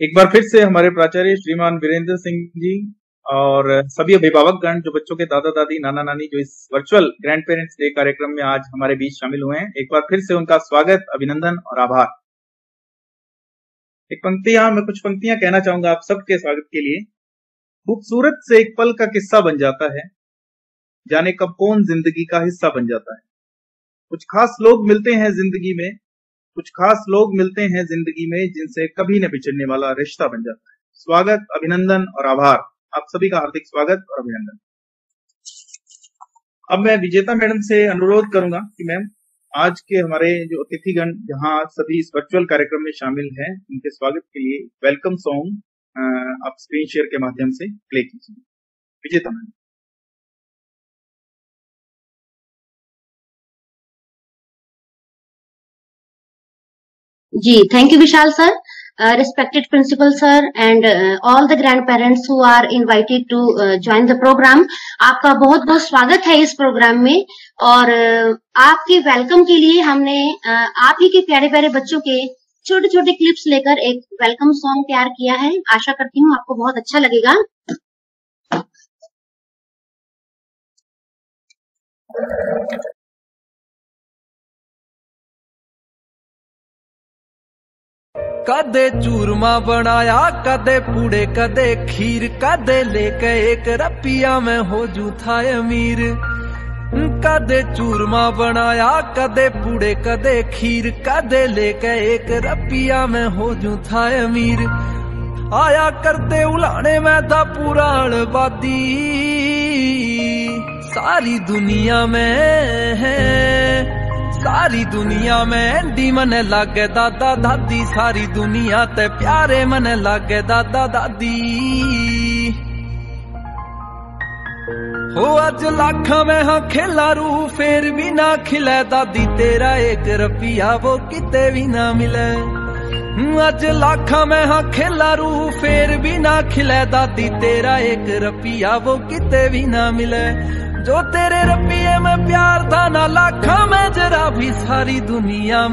एक बार फिर से हमारे प्राचार्य श्रीमान वीरेंद्र सिंह जी और सभी अभिभावकगण जो बच्चों के दादा दादी नाना नानी जो इस वर्चुअल ग्रैंड पेरेंट्स डे कार्यक्रम में आज हमारे बीच शामिल हुए हैं, एक बार फिर से उनका स्वागत, अभिनंदन और आभार। मैं कुछ पंक्तियां कहना चाहूंगा आप सबके स्वागत के लिए। खूबसूरत से एक पल का किस्सा बन जाता है, जाने कब कौन जिंदगी का हिस्सा बन जाता है। कुछ खास लोग मिलते हैं जिंदगी में, जिनसे कभी न बिछड़ने वाला रिश्ता बन जाता है। स्वागत, अभिनंदन और आभार, आप सभी का हार्दिक स्वागत और अभिनंदन। अब मैं विजेता मैडम से अनुरोध करूंगा कि मैम आज के हमारे जो अतिथिगण जहां सभी इस वर्चुअल कार्यक्रम में शामिल हैं, उनके स्वागत के लिए वेलकम सॉन्ग आप स्क्रीन शेयर के माध्यम से प्ले कीजिए। विजेता मैडम। जी, thank you Vishal sir, respected principal sir and all the grandparents who are invited to join the program। आपका बहुत बहुत स्वागत है इस प्रोग्राम में। और आपके वेलकम के लिए हमने आप ही के प्यारे प्यारे बच्चों के छोटे छोटे क्लिप्स लेकर एक वेलकम सॉन्ग तैयार किया है। आशा करती हूँ आपको बहुत अच्छा लगेगा। कदे चूरमा बनाया, कदे पूड़े, कदे खीर, कदे लेके एक रपिया में हो जू था अमीर। कदे चूरमा बनाया, कदे पूड़े, कदे खीर, कदे लेके एक रपिया में हो जू था अमीर। आया करते उलाने में था पूरा अड़बादी, सारी दुनिया में डी मन लागे दादा दादी, सारी दुनिया ते प्यारे मन लागे दादा दादी। हो आज लाखा में हाँ खेला रू, फिर भी ना खिले दादी तेरा एक रुपया वो किते भी ना मिले। आज लाखा में हाँ खेला रू, फिर भी ना खिले दादी तेरा एक रुपया वो किते भी ना मिले। जो तेरे रुपये में प्यार था ना लाखा में जरा भी, सारी दुनिया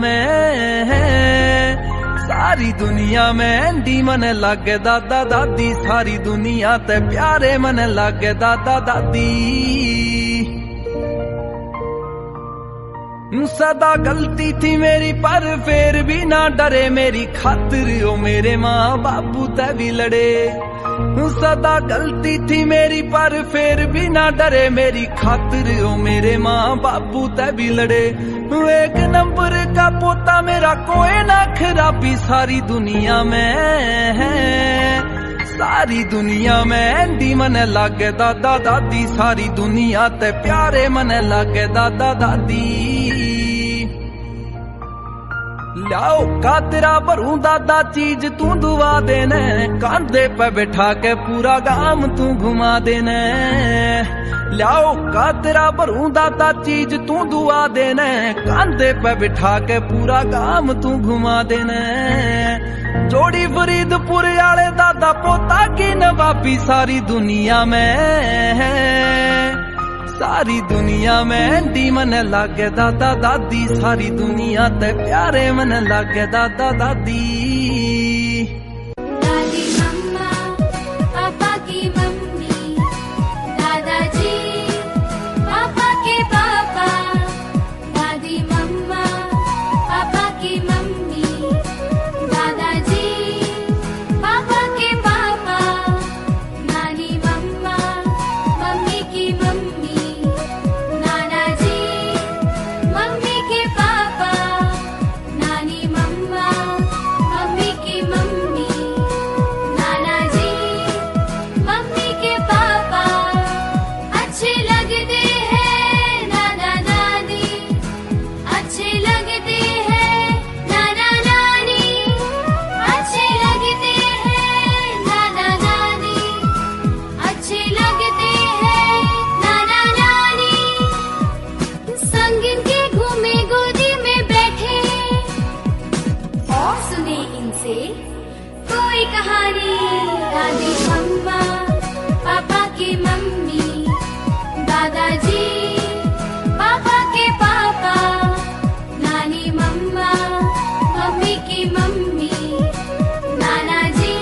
में डी मन लागे दादा दादी, सारी दुनिया ते प्यारे मन लागे दादा दादी। सदा गलती थी मेरी पर फिर भी ना डरे, मेरी खातिर ओ मेरे माँ बापू ते भी लड़े। सदा गलती थी मेरी पर फिर भी ना डरे, मेरी खातिर ओ मेरे माँ बापू ते भी लड़े। एक नंबर का पोता मेरा कोई ना खराबी, सारी दुनिया में डी मन लागे दादा दादी, सारी दुनिया ते प्यारे मन लागे दादा दादी। लाओ का तेरा भरू दादा चीज तू दुआ देने, कांधे पे बैठा के पूरा गांव तू घुमा देने। लाओ का तेरा भरू दादा चीज तू दुआ देने, कांधे पे बैठा के पूरा गांव तू घुमा देने। जोड़ी फरीदपुर आले दादा पोता की नवाबी, सारी दुनिया में डी मन लागे दादा दादी, सारी दुनिया ते प्यारे मन लागे दादा दादी। दादी मम्मा पापा की मम्मी, दादाजी पापा के पापा। दादी मम्मा पापा की मम्मी, दादाजी पापा के पापा। नानी मम्मा मम्मी की मम्मी, कोई कहानी। दादी मम्मा पापा की मम्मी, दादाजी पापा के पापा। नानी मम्मा मम्मी की मम्मी, नाना जी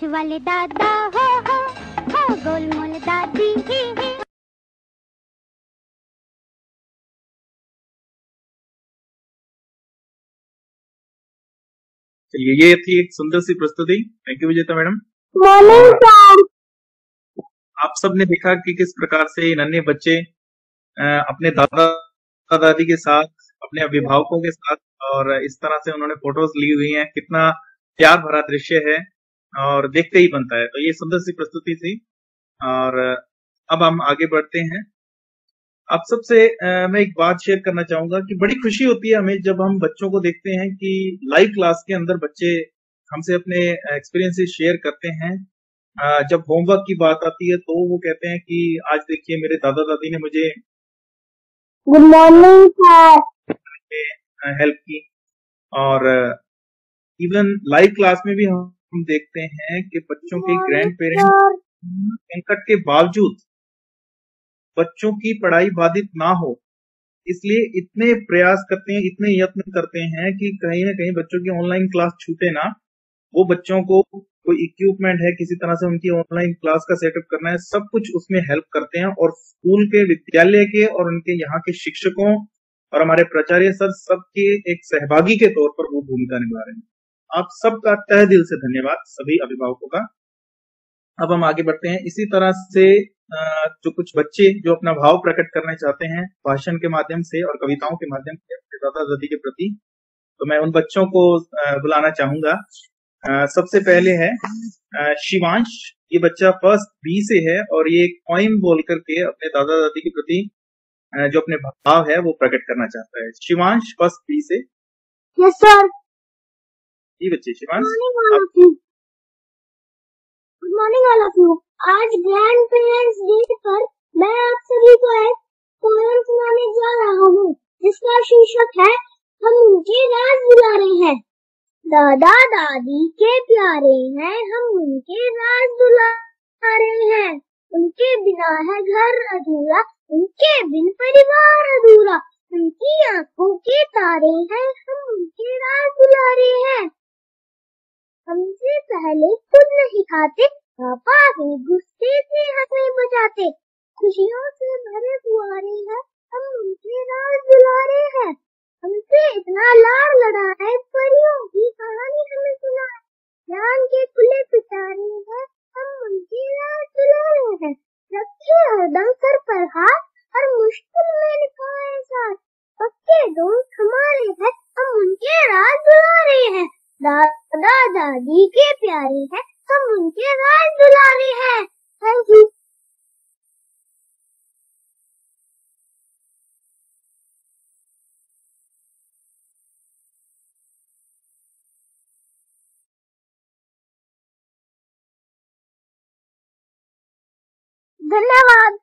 मूछ वाले दादा हो गोलमोल दादी ही। चलिए, ये थी एक सुंदर सी प्रस्तुति। थैंक यू विजेता मैडम। Morning sir. आप सबने देखा कि किस प्रकार से नन्हे बच्चे अपने दादा दादी के साथ, अपने अभिभावकों के साथ और इस तरह से उन्होंने फोटोज ली हुई हैं। कितना प्यार भरा दृश्य है और देखते ही बनता है। तो ये सुंदर सी प्रस्तुति थी और अब हम आगे बढ़ते हैं। आप सबसे मैं एक बात शेयर करना चाहूंगा कि बड़ी खुशी होती है हमें जब हम बच्चों को देखते हैं कि लाइव क्लास के अंदर बच्चे हमसे अपने एक्सपीरियंसेस शेयर करते हैं। जब होमवर्क की बात आती है तो वो कहते हैं कि आज देखिए मेरे दादा दादी ने मुझे गुड मॉर्निंग सर हेल्प की। और इवन लाइव क्लास में भी हम देखते हैं कि बच्चों के ग्रैंड पेरेंट्स संकट के बावजूद बच्चों की पढ़ाई बाधित ना हो, इसलिए इतने प्रयास करते हैं, इतने यत्न करते हैं कि कहीं ना कहीं बच्चों की ऑनलाइन क्लास छूटे ना। वो बच्चों को कोई इक्विपमेंट है, किसी तरह से उनकी ऑनलाइन क्लास का सेटअप करना है, सब कुछ उसमें हेल्प करते हैं। और स्कूल के, विद्यालय के और उनके यहाँ के शिक्षकों और हमारे प्राचार्य सर सबके एक सहभागी के तौर पर वो भूमिका निभा रहे हैं। आप सबका तहे दिल से धन्यवाद, सभी अभिभावकों का। अब हम आगे बढ़ते हैं। इसी तरह से जो कुछ बच्चे जो अपना भाव प्रकट करना चाहते हैं भाषण के माध्यम से और कविताओं के माध्यम से अपने दादा दादी के प्रति, तो मैं उन बच्चों को बुलाना चाहूंगा। सबसे पहले है शिवांश। ये बच्चा फर्स्ट बी से है और ये एक पोइम बोल करके अपने दादा दादी के प्रति जो अपने भाव है वो प्रकट करना चाहता है। शिवांश फर्स्ट बी से। Yes sir. ये बच्चे Shivansh. Good morning all of you. आज ग्रैंड पेरेंट्स डे पर मैं आप सभी को एक पोएम सुनाने जा रहा हूँ जिसका शीर्षक है हम उनके राज दुलारे हैं। दादा दादी के प्यारे हैं, हम उनके राज दुलारे हैं। उनके बिना है घर अधूरा, उनके बिन परिवार अधूरा। उनकी आंखों के तारे हैं, हम उनके राज दुलारे हैं। हमसे पहले खुद नहीं खाते, पापा ही गुस्से से हंसे बजाते। खुशियों से भरे फुहारे हैं, हम उनके राज दुलारे हैं। हमसे इतना लाड़ लड़ा है, परियों की कहानी हमें सुनाए। ज्ञान के खुले पिटारे हैं, हम उनके राज दुलारे हैं। रखे हरदम सर पर हाथ, हर मुश्किल में निभाए साथ। पक्के दोस्त हमारे हैं, हम उनके राज दुलारे हैं। दादा दादी के प्यारे हैं, हम उनके राज दुलारे हैं। Thank you. धन्यवाद।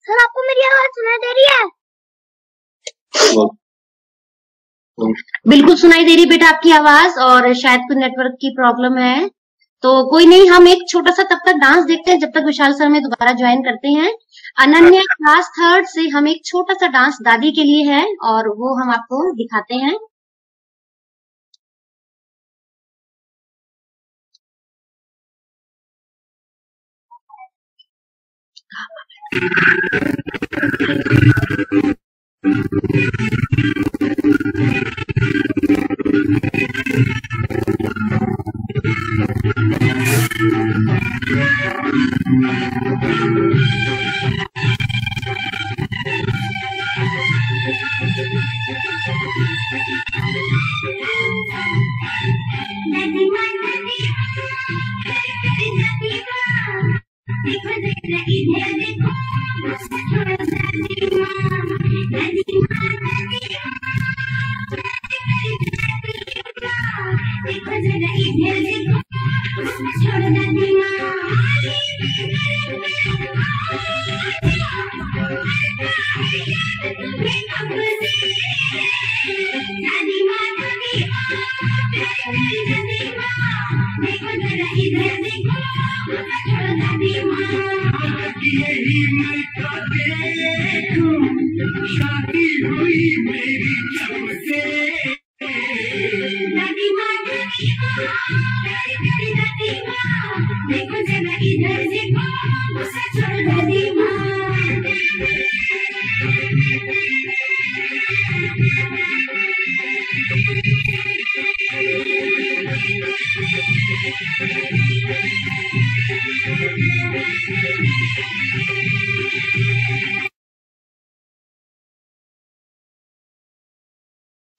सर आपको मेरी आवाज सुनाई दे रही है? बिल्कुल सुनाई दे रही बेटा आपकी आवाज, और शायद कोई नेटवर्क की प्रॉब्लम है। तो कोई नहीं, हम एक छोटा सा तब तक डांस देखते हैं जब तक विशाल सर में दोबारा ज्वाइन करते हैं। अनन्या क्लास 3rd से हम एक छोटा सा डांस दादी के लिए है और वो हम आपको दिखाते हैं। शादी हुई मेरी जब से दादी माँ देखो जरा इधर देखो उसे छोड़ दादी माँ।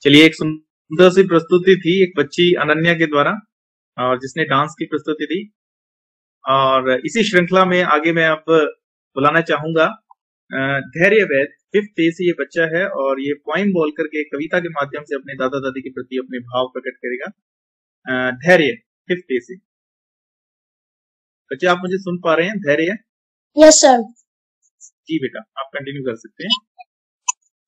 चलिए, एक सुंदर सी प्रस्तुति थी एक बच्ची अनन्या के द्वारा, और जिसने डांस की प्रस्तुति दी। और इसी श्रृंखला में आगे मैं अब बुलाना चाहूंगा धैर्य वैद। 5th A से ये बच्चा है और ये पोइम बोल करके कविता के माध्यम से अपने दादा दादी के प्रति अपने भाव प्रकट करेगा। धैर्य 5th A से। बच्चे, आप मुझे सुन पा रहे हैं? धैर्य? Yes sir. जी बेटा, आप कंटिन्यू कर सकते हैं।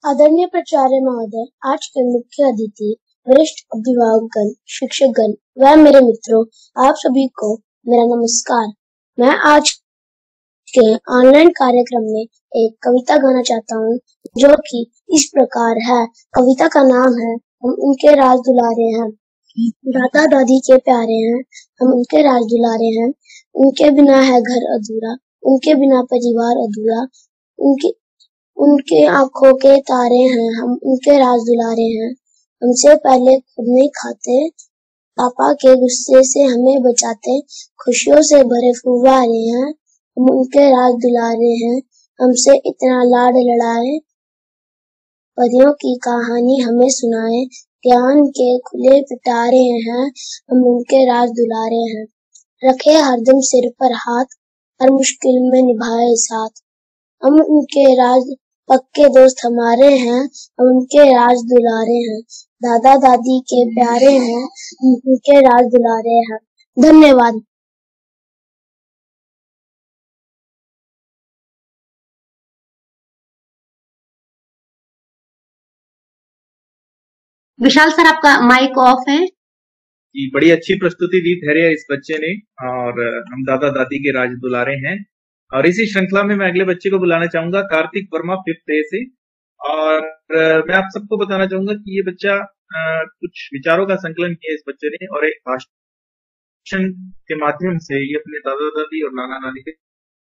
आदरणीय प्राचार्य महोदय, आज के मुख्य अतिथि, वरिष्ठ अभिभावकगण, शिक्षकगण व मेरे मित्रों, आप सभी को मेरा नमस्कार। मैं आज के ऑनलाइन कार्यक्रम में एक कविता गाना चाहता हूँ, जो कि इस प्रकार है। कविता का नाम है हम उनके राज दुलारे हैं। दादा दादी के प्यारे हैं, हम उनके राज दुलारे हैं। उनके बिना है घर अधूरा, उनके बिना परिवार अधूरा। उनके आंखों के तारे हैं, हम उनके राज दुलारे हैं। हमसे पहले खुद नहीं खाते, पापा के गुस्से से हमें बचाते। खुशियों से भरे फुव्वारे हैं, हम उनके राज दुलारे हैं। हमसे इतना लाड लड़ाए, परियों की कहानी हमें सुनाए। ज्ञान के खुले पिटारे हैं, हम उनके राज दुलारे हैं। रखे हरदम सिर पर हाथ, हर मुश्किल में निभाए साथ। हम उनके राज पक्के दोस्त हमारे हैं, हम उनके राज दुलारे हैं। दादा दादी के प्यारे हैं, हम उनके राज दुलारे हैं। धन्यवाद। विशाल सर, आपका माइक ऑफ है। जी, बड़ी अच्छी प्रस्तुति दी धैर्य इस बच्चे ने, और हम दादा दादी के राज दुलारे हैं। और इसी श्रृंखला में मैं अगले बच्चे को बुलाना चाहूंगा, कार्तिक वर्मा 5th A से। और मैं आप सबको बताना चाहूंगा कि ये बच्चा कुछ विचारों का संकलन किया इस बच्चे ने, और एक भाषण के माध्यम से ये अपने दादा दादी और नाना नानी के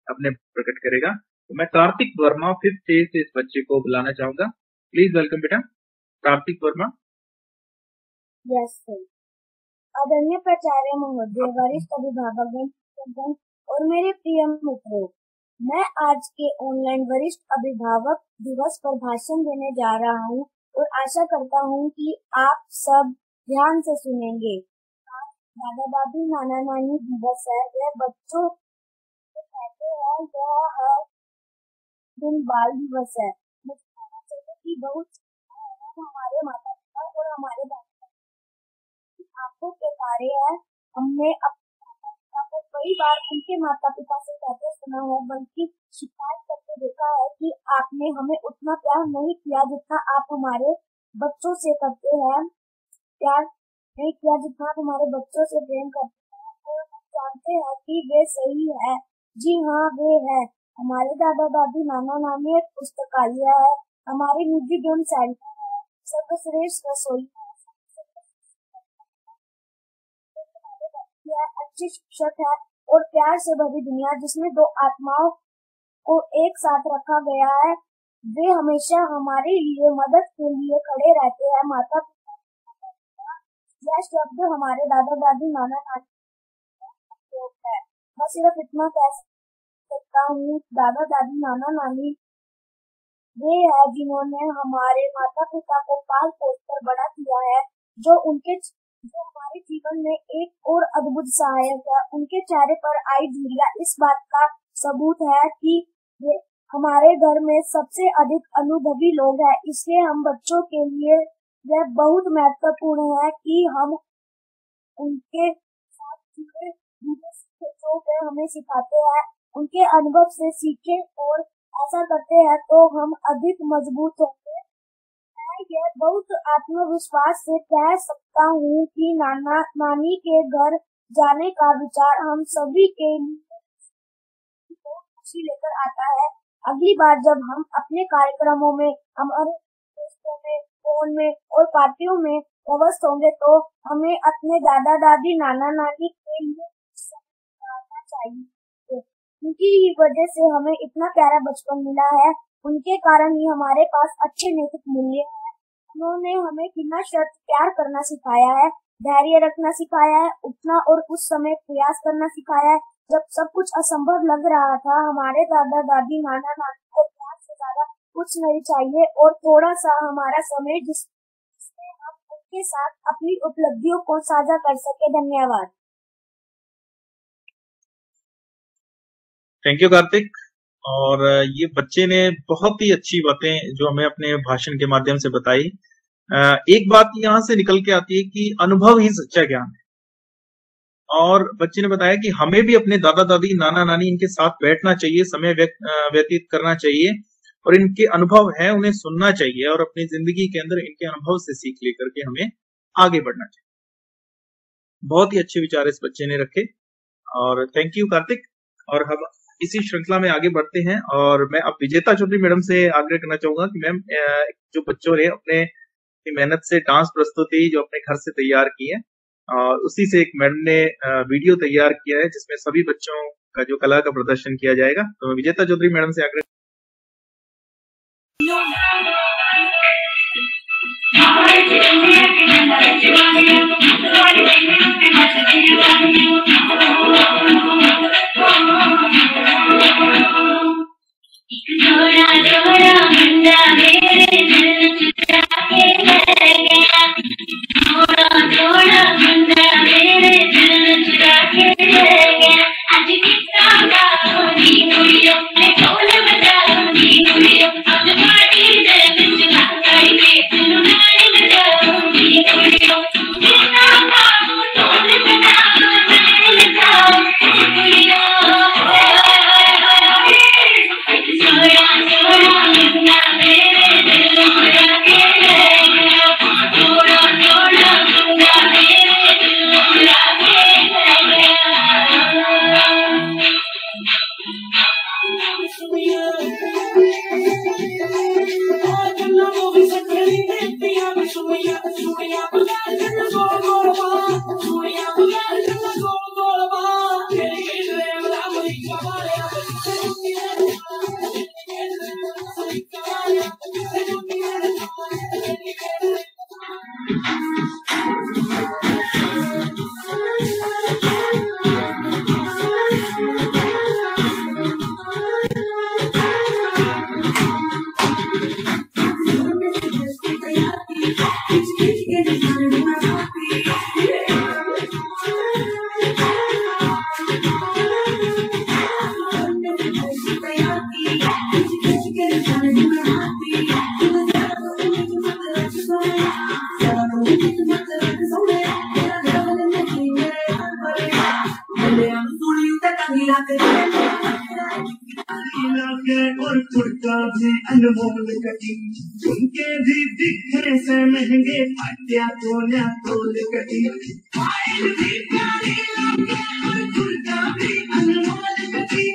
अपने प्रकट करेगा। तो मैं कार्तिक वर्मा 5th A से इस बच्चे को बुलाना चाहूंगा। प्लीज वेलकम बेटा, कार्तिक वर्मा। Yes sir. आदरणीय प्राचार्य महोदय, वरिष्ठ अभिभावकगण और मेरे प्रिय मित्रों, मैं आज के ऑनलाइन वरिष्ठ अभिभावक दिवस पर भाषण देने जा रहा हूँ और आशा करता हूँ कि आप सब ध्यान से सुनेंगे। दादा दादी नाना नानी दिवस है, यह बच्चों को कहते हैं, यह हर दिन बाल दिवस है। मुझे कहना चाहिए कि बहुत हमारे माता पिता और हमारे आंखों के तारे हैं। हमने अपने माता पिता को कई बार उनके माता पिता से कहते सुना है, बल्कि शिकायत करके देखा है कि आपने हमें उतना प्यार नहीं किया जितना आप हमारे बच्चों से करते हैं। प्यार नहीं किया जितना आप हमारे बच्चों से प्रेम करते हैं। और हम जानते हैं कि वे सही है। जी हाँ, वे है। हमारे दादा दादी नाना नानी एक पुस्तकालय है, हमारी निजी गेम सेंटर है, सर्वश्रेष्ठ रसोई है, अच्छे शिक्षक है और प्यार से भरी दुनिया जिसमें दो आत्माओं को एक साथ रखा गया है। वे हमेशा हमारे लिए मदद के लिए खड़े रहते हैं। माता पिता, यह शब्द हमारे दादा दादी नाना नानी है। मैं सिर्फ इतना कह सकता हूँ, दादा दादी नाना नानी वे है जिन्होंने हमारे माता पिता को पाल पोस कर बड़ा किया है, जो हमारे जीवन में एक और अद्भुत सहायक है। उनके चेहरे पर आई झुर्रियां इस बात का सबूत है कि वे हमारे घर में सबसे अधिक अनुभवी लोग हैं। इसलिए हम बच्चों के लिए यह बहुत महत्वपूर्ण है कि हम उनके साथ जुड़े, जो वे हमें सिखाते हैं, उनके अनुभव से सीखें और ऐसा करते हैं तो हम अधिक मजबूत होंगे। मैं ये बहुत आत्मविश्वास से कह सकता हूँ कि नाना नानी के घर जाने का विचार हम सभी के लिए खुशी लेकर आता है। अगली बार जब हम अपने कार्यक्रमों में, हमारे दोस्तों में, फोन में और पार्टियों में व्यस्त होंगे तो हमें अपने दादा दादी नाना नानी के लिए करना चाहिए। उनकी वजह से हमें इतना प्यारा बचपन मिला है, उनके कारण ही हमारे पास अच्छे नैतिक मूल्य हैं। उन्होंने हमें बिना शर्त प्यार करना सिखाया है, धैर्य रखना सिखाया है, उठना और उस समय प्रयास करना सिखाया है। जब सब कुछ असंभव लग रहा था, हमारे दादा दादी नाना नानी को प्यार से ज्यादा कुछ नहीं चाहिए और थोड़ा सा हमारा समय जिसमें हम उनके साथ अपनी उपलब्धियों को साझा कर सके। धन्यवाद। Thank you Kartik. और ये बच्चे ने बहुत ही अच्छी बातें जो हमें अपने भाषण के माध्यम से बताई। एक बात यहाँ से निकल के आती है कि अनुभव ही सच्चा ज्ञान है। और बच्चे ने बताया कि हमें भी अपने दादा दादी नाना नानी इनके साथ बैठना चाहिए, समय व्यतीत करना चाहिए और इनके अनुभव है उन्हें सुनना चाहिए और अपनी जिंदगी के अंदर इनके अनुभव से सीख लेकर के हमें आगे बढ़ना चाहिए। बहुत ही अच्छे विचार इस बच्चे ने रखे और थैंक यू कार्तिक। और हम इसी श्रृंखला में आगे बढ़ते हैं और मैं अब विजेता चौधरी मैडम से आग्रह करना चाहूंगा कि मैम जो बच्चों ने अपने मेहनत से डांस प्रस्तुति जो अपने घर से तैयार की है और उसी से एक मैडम ने वीडियो तैयार किया है जिसमें सभी बच्चों का जो कला का प्रदर्शन किया जाएगा। तो मैं विजेता चौधरी मैडम से आग्रह और कुर्ता भी अनमोल कटी, उनके भी दिखने से महंगे हत्या तोल्या तोल कटी। फाइल भी प्यारी लगे और कुर्ता भी अनमोल कटी,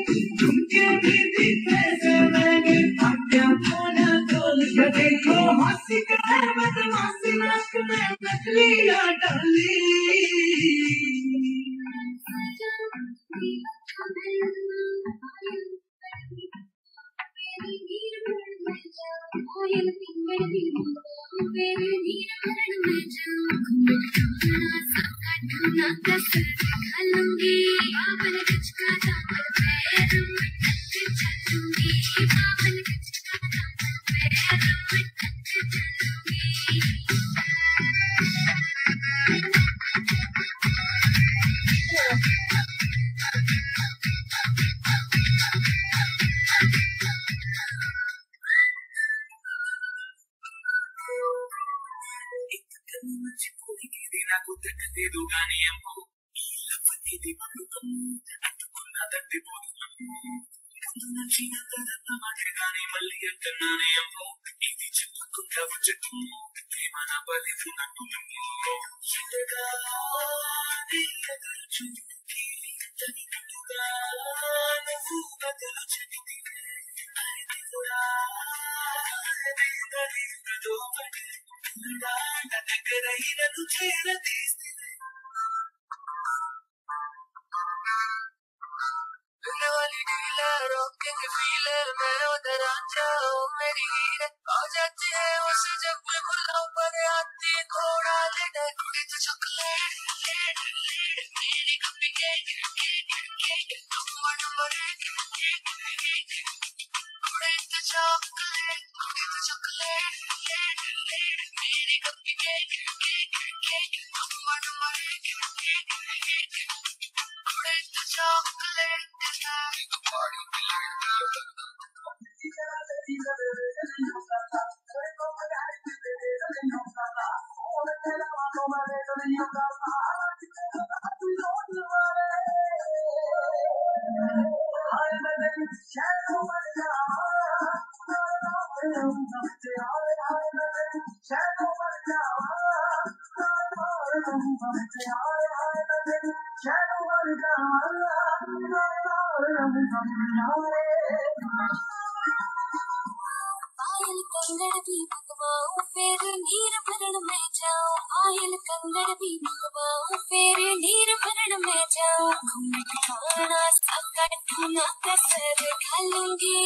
उनके भी दिखने से महंगे हत्या तोल्या तोल कटी। तो हंसी कर बदमाशी नाक में नकलियां डाली, आयल कंगड़ भी मंगवाऊं फिर नीर भरण में जाऊं, आयल कंगड़ भी मंगवाऊं फिर नीर भरण में जाऊं, खाना सबका ढूंढा कसर खालूंगी,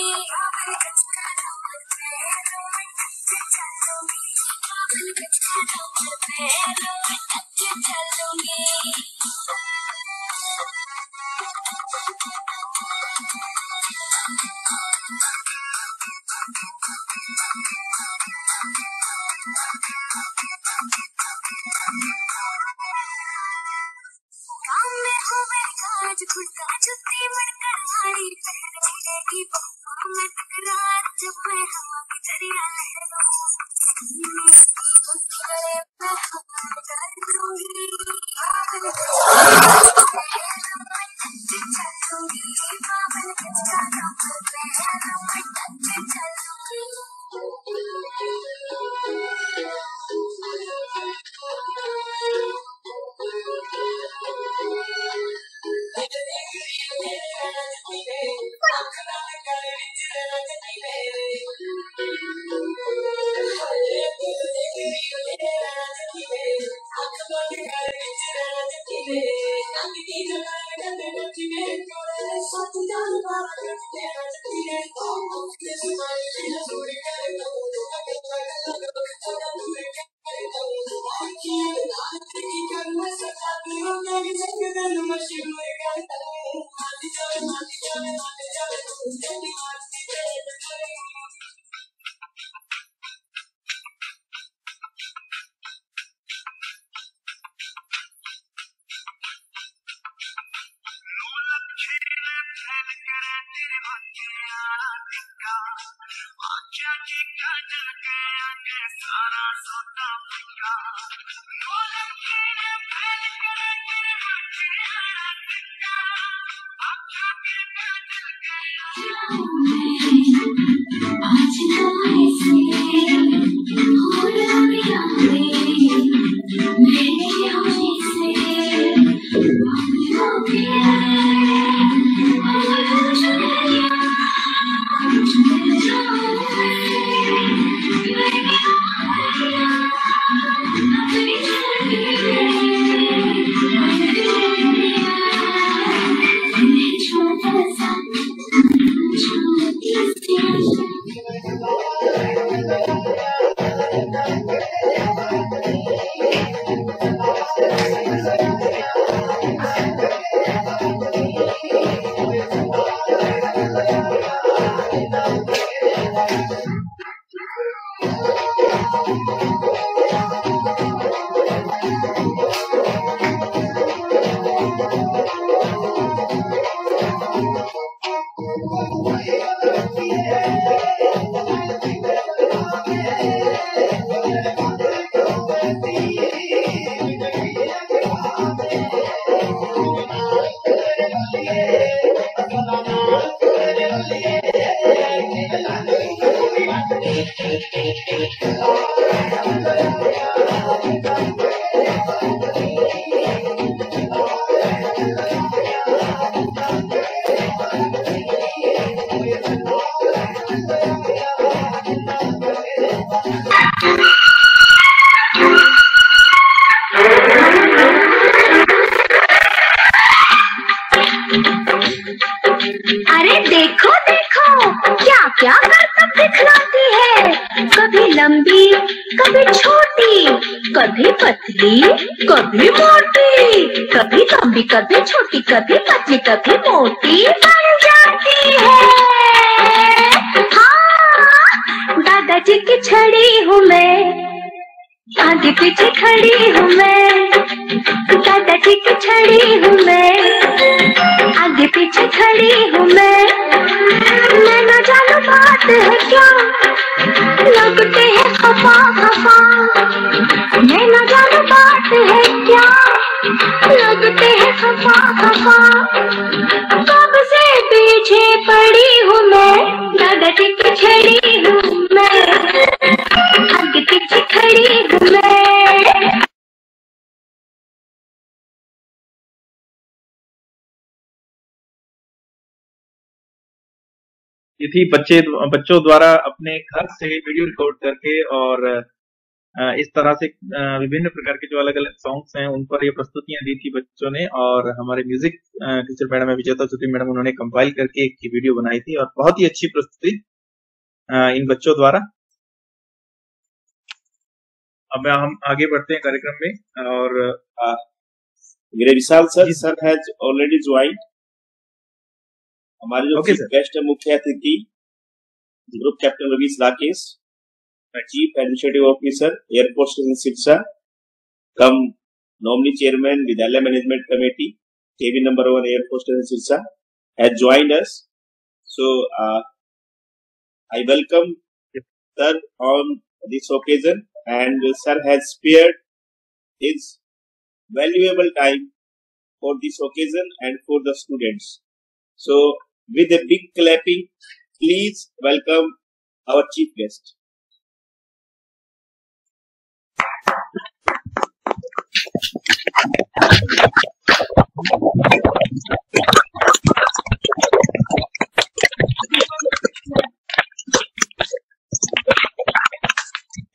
पतली कभी मोटी, कभी लंबी कभी छोटी, कभी पतली कभी मोटी बन जाती है। हाँ, दादाजी की छड़ी हूँ मैं, आगे पीछे खड़ी हूँ मैं, दादाजी की छड़ी हूँ मैं, आगे पीछे खड़ी हूँ मैं न जानो बात है क्या, लगते हैं खफा खफा, मैं न जानो बात है क्या, लगते हैं खफा खफा, कब से पीछे पड़ी हूँ मैं, दादाजी की छड़ी हूँ मैं, आगे पीछे खड़ी हूँ मैं। ये थी बच्चों द्वारा अपने घर से वीडियो रिकॉर्ड करके और इस तरह से विभिन्न प्रकार के जो अलग अलग सॉन्ग्स हैं उन पर ये प्रस्तुतियां दी थी बच्चों ने। और हमारे म्यूजिक टीचर मैडम है विजेता सुती मैडम, उन्होंने कंपाइल करके एक वीडियो बनाई थी और बहुत ही अच्छी प्रस्तुति इन बच्चों द्वारा। अब हम आगे बढ़ते हैं कार्यक्रम में और मेरे Vishal sir has already joined. हमारे जो चीफ गेस्ट है मुख्य अतिथि group captain Ravish Rakesh, chief administrative officer airport station Sirsa, cum nominee chairman विद्यालय management committee cabin number 1 airport station Sirsa has joined us. So I welcome sir on this occasion, and sir has spared his valuable time for this occasion and for the students. So with a big clapping, please welcome our chief guest.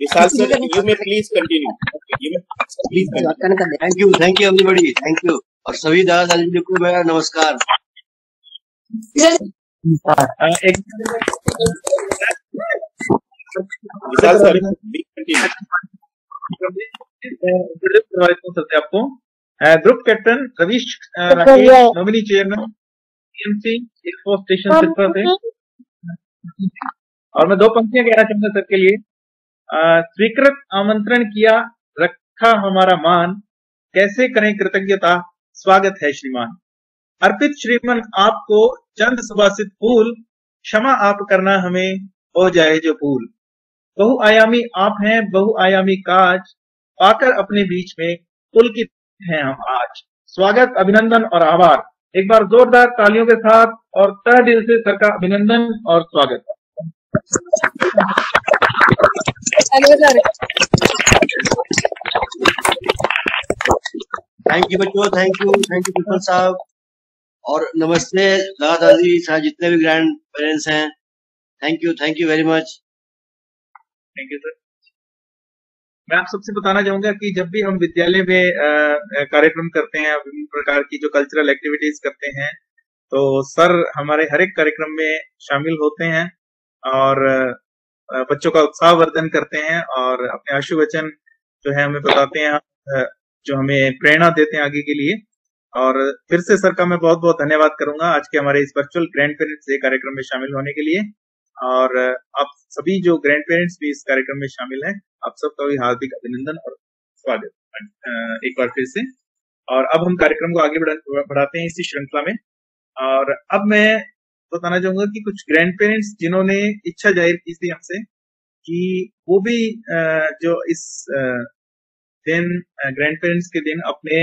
Vishal sir, you may please continue. You may please continue. Thank you everybody. Thank you. और सभी दादा दादी को मेरा नमस्कार। विशाल sir, continue. आपको group captain Ravish Rakesh, nominee chairman TMC air force station Sirsa से। और मैं 2 पंक्तियां कहना चाहूंगा सर के लिए। स्वीकृत आमंत्रण किया, रखा हमारा मान, कैसे करें कृतज्ञता, स्वागत है श्रीमान। अर्पित श्रीमन आपको चंद सुभाषित फूल, क्षमा आप करना हमें हो जाए जो भूल। बहुआयामी आप हैं बहुआयामी काज, पाकर अपने बीच में पुलकित हैं हम आज। स्वागत, अभिनंदन और आभार। एक बार जोरदार तालियों के साथ और तहे दिल से सर का अभिनंदन और स्वागत। थैंक यू बच्चों, थैंक यू प्रिंसिपल साहब, और नमस्ते दादा दादी साहब, जितने भी ग्रैंड पेरेंट्स हैं, thank you very much. Thank you sir. मैं आप सबसे बताना चाहूंगा कि जब भी हम विद्यालय में कार्यक्रम करते हैं, विभिन्न प्रकार की जो कल्चरल एक्टिविटीज करते हैं, तो सर हमारे हर एक कार्यक्रम में शामिल होते हैं और बच्चों का उत्साहवर्धन करते हैं और अपने आशु वचन जो है हमें बताते हैं, जो हमें प्रेरणा देते हैं आगे के लिए। और फिर से सर का मैं बहुत बहुत धन्यवाद करूंगा आज के हमारे इस वर्चुअल ग्रैंड पेरेंट्स डे कार्यक्रम में शामिल होने के लिए। और आप सभी जो ग्रैंड पेरेंट्स भी इस कार्यक्रम में शामिल हैं, आप सबका भी हार्दिक अभिनंदन और स्वागत एक बार फिर से। और अब हम कार्यक्रम को आगे बढ़ाते हैं इसी श्रृंखला में। और अब मैं बताना चाहूंगा कि कुछ ग्रैंड पेरेंट्स जिन्होंने इच्छा जाहिर की थी हमसे कि वो भी जो इस दिन ग्रैंड पेरेंट्स के दिन अपने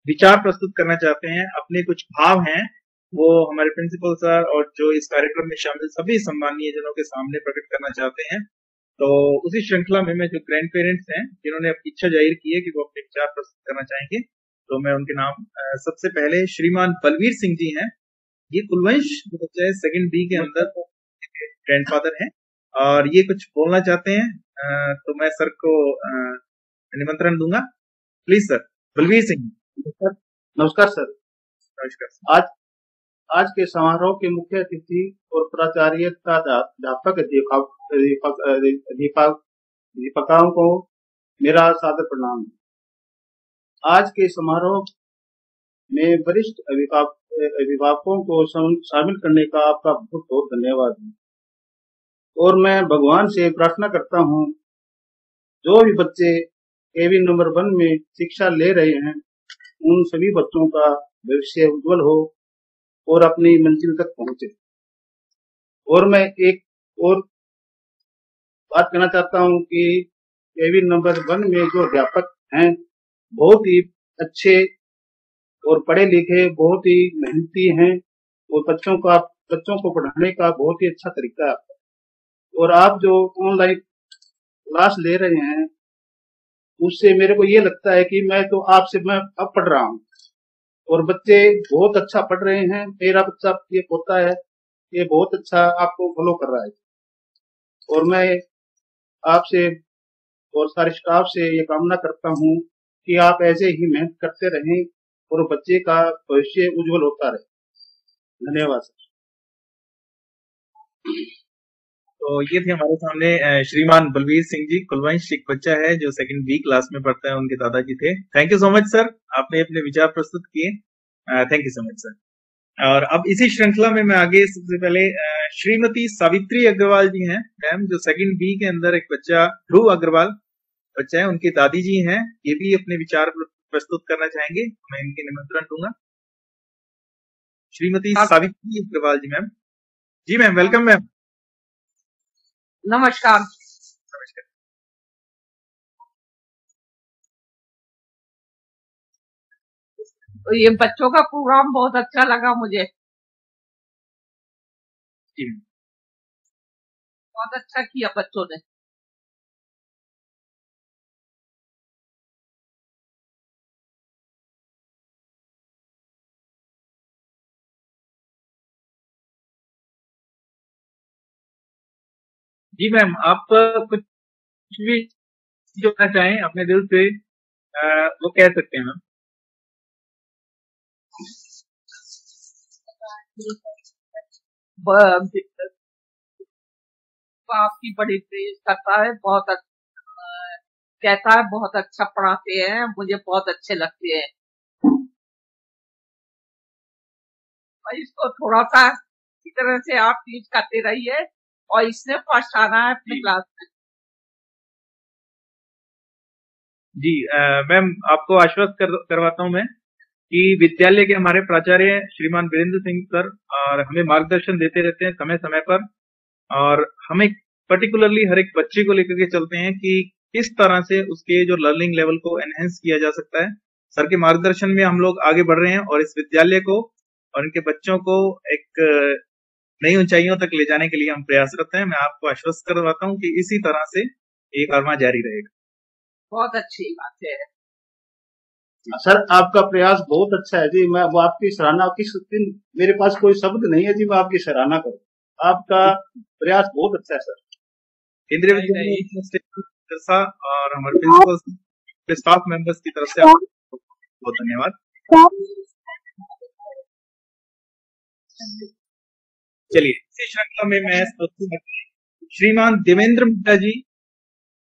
विचार प्रस्तुत करना चाहते हैं, अपने कुछ भाव हैं, वो हमारे प्रिंसिपल सर और जो इस कार्यक्रम में शामिल सभी सम्मानीय जनों के सामने प्रकट करना चाहते हैं। तो उसी श्रृंखला में जो ग्रैंड पेरेंट्स हैं जिन्होंने अपनी इच्छा जाहिर की है कि वो अपने विचार प्रस्तुत करना चाहेंगे, तो मैं उनके नाम सबसे पहले श्रीमान बलवीर सिंह जी हैं। ये कुलवंश सेकंड बी के अंदर ग्रैंडफादर हैं और ये कुछ बोलना चाहते हैं, तो मैं सर को निमंत्रण दूंगा। Please sir, Balveer Singh. नमस्कार सर। नमस्कार। आज के समारोह के मुख्य अतिथि और प्राचार्य तथा अध्यापक दीपकाओं को मेरा सादर प्रणाम। आज के समारोह में वरिष्ठ अभिभावकों को शामिल करने का आपका बहुत बहुत धन्यवाद है। और मैं भगवान से प्रार्थना करता हूँ, जो भी बच्चे केबिन नंबर 1 में शिक्षा ले रहे हैं, उन सभी बच्चों का भविष्य उज्जवल हो और अपनी मंजिल तक पहुंचे। और मैं एक और बात कहना चाहता हूँ कि केबिन नंबर 1 में जो अध्यापक हैं, बहुत ही अच्छे और पढ़े लिखे, बहुत ही मेहनती हैं और बच्चों को पढ़ाने का बहुत ही अच्छा तरीका है। और आप जो ऑनलाइन क्लास ले रहे हैं, उससे मेरे को ये लगता है कि मैं अब पढ़ रहा हूँ और बच्चे बहुत अच्छा पढ़ रहे हैं। मेरा बच्चा ये पोता है, ये बहुत अच्छा आपको फॉलो कर रहा है। और मैं आपसे और सारे स्टाफ से ये कामना करता हूँ कि आप ऐसे ही मेहनत करते रहें और बच्चे का भविष्य उज्जवल होता रहे। धन्यवाद सर। तो ये थे हमारे सामने श्रीमान बलवीर सिंह जी। कुलवंश एक बच्चा है जो सेकंड बी क्लास में पढ़ता है, उनके दादाजी थे। Thank you so much sir, आपने अपने विचार प्रस्तुत किए। Thank you so much sir. और अब इसी श्रृंखला में मैं आगे सबसे पहले श्रीमती सावित्री अग्रवाल जी हैं मैम, जो सेकंड बी के अंदर एक बच्चा ध्रुव अग्रवाल बच्चा है, उनकी दादी जी हैं, ये भी अपने विचार प्रस्तुत करना चाहेंगे। मैं इनके निमंत्रण दूंगा। श्रीमती सावित्री अग्रवाल जी मैम। जी मैम, वेलकम मैम। नमस्कार। नमस्कार। तो ये बच्चों का प्रोग्राम बहुत अच्छा लगा मुझे। जी बहुत अच्छा किया बच्चों ने। जी मैम, आप कुछ भी जो कहना चाहें अपने दिल से वो कह सकते हैं मैम। आपकी बड़ी प्रेज करता है, बहुत कहता है बहुत अच्छा पढ़ाते हैं, मुझे बहुत अच्छे लगते हैं। इसको थोड़ा सा इसी तरह से आप टीच करते रहिए और इसने फर्स्ट आना है अपनी क्लास में। जी मैम, आपको आश्वस्त करवाता हूं मैं कि विद्यालय के हमारे प्राचार्य श्रीमान वीरेंद्र सिंह सर और हमें मार्गदर्शन देते रहते हैं समय समय पर, और हमें पर्टिकुलरली हर एक बच्चे को लेकर के चलते हैं कि किस तरह से उसके जो लर्निंग लेवल को एनहेंस किया जा सकता है। सर के मार्गदर्शन में हम लोग आगे बढ़ रहे हैं और इस विद्यालय को और इनके बच्चों को एक नई ऊंचाइयों तक ले जाने के लिए हम प्रयासरत हैं। मैं आपको आश्वस्त करवाता हूं कि इसी तरह से ये कारवां जारी रहेगा। बहुत अच्छी बात है सर, आपका प्रयास बहुत अच्छा है जी। मैं वो आपकी सराहना, मेरे पास कोई शब्द नहीं है जी, मैं आपकी सराहना करूं। आपका प्रयास बहुत अच्छा है सर। केंद्रीय विद्यालय और हमारे प्रिंसिपल स्टाफ मेंबर्स की तरफ से आपको बहुत धन्यवाद। चलिए इसी श्रृंखला में मैं श्रीमान देवेंद्र मिश्रा जी,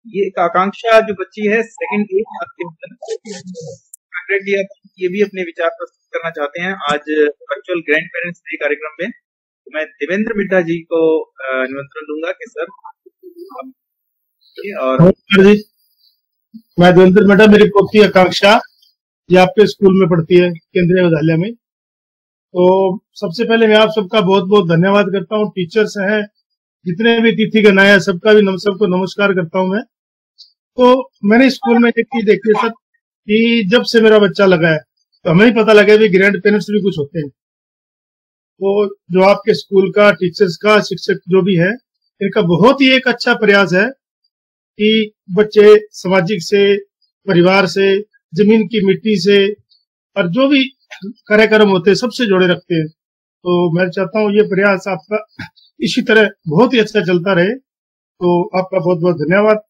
ये एक आकांक्षा जो बच्ची है सेकंड ये भी अपने विचार प्रस्तुत करना चाहते हैं आज वर्चुअल ग्रैंड पेरेंट्स डे कार्यक्रम में। तो मैं देवेंद्र मिड्ढा जी को निमंत्रण दूंगा कि सर और जी, मैं देवेंद्र मिड्ढा, मेरी पोती आकांक्षा ये आपके स्कूल में पढ़ती है केंद्रीय विद्यालय में। तो सबसे पहले मैं आप सबका बहुत बहुत धन्यवाद करता हूँ। टीचर्स हैं, जितने भी अतिथिगण आए, सबका भी सबको नमस्कार करता हूँ मैं। तो मैंने स्कूल में एक चीज देखी है सर कि जब से मेरा बच्चा लगा है तो हमें ही पता लगा भी ग्रैंड पेरेंट्स भी कुछ होते हैं। तो जो आपके स्कूल का, टीचर्स का, शिक्षक जो भी है, इनका बहुत ही एक अच्छा प्रयास है कि बच्चे सामाजिक से, परिवार से, जमीन की मिट्टी से और जो भी कार्यक्रम होते हैं सबसे जोड़े रखते हैं। तो मैं चाहता हूँ ये प्रयास आपका इसी तरह बहुत ही अच्छा चलता रहे। तो आपका बहुत बहुत धन्यवाद।